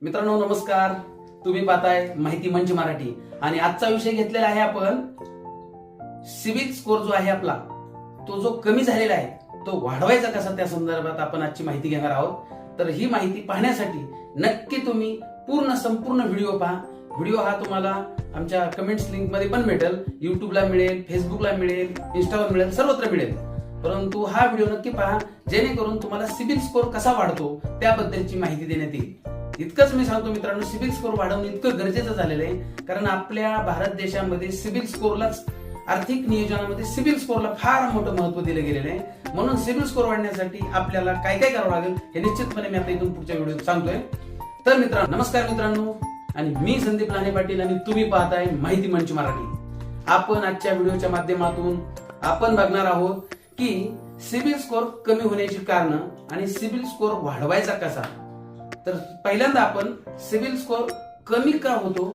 मित्रांनो नमस्कार. तुम्ही पाहताय माहिती मंच मराठी आणि आजचा विषय घेतलेला आहे आपण सिबिल स्कोर जो आहे आपला तो जो कमी झालेला आहे तो वाढवायचा कसा त्या संदर्भात आपण आजची माहिती घेणार आहोत. तर ही माहिती पाहण्यासाठी नक्की तुम्ही संपूर्ण व्हिडिओ पहा. व्हिडिओ हा तुम्हाला आमच्या कमेंट्स लिंक मध्ये पण मिळेल, युट्यूबला मिळेल, फेसबुकला मिळेल, इंस्टावर मिळेल, सर्वत्र मिळेल. परंतु हा व्हिडिओ नक्की पहा जेणेकरून तुम्हाला सिबिल स्कोर कसा वाढतो त्याबद्दलची माहिती देण्यात येईल. इतकंच मी सांगतो मित्रांनो, सिबिल स्कोर वाढवणं इतकं गरजेचं झालेलं आहे कारण आपल्या भारत देशामध्ये सिबिल स्कोरलाच आर्थिक नियोजनामध्ये सिबिल स्कोरला फार मोठं महत्व दिलं गेलेलं आहे. म्हणून सिबिल स्कोर वाढण्यासाठी आपल्याला काय काय करावं लागेल हे निश्चितपणे मी आता इथून पुढच्या व्हिडिओत सांगतोय. तर मित्रांनो नमस्कार मित्रांनो, आणि मी संदीप लाने पाटील आणि तुम्ही पाहताय माहिती मंच मराठी. आपण आजच्या व्हिडिओच्या माध्यमातून आपण बघणार आहोत की सिबिल स्कोर कमी होण्याची कारणं आणि सिबिल स्कोर वाढवायचा कसा. तर पहिल्यांदा आपण सिबिल स्कोर कमी का होतो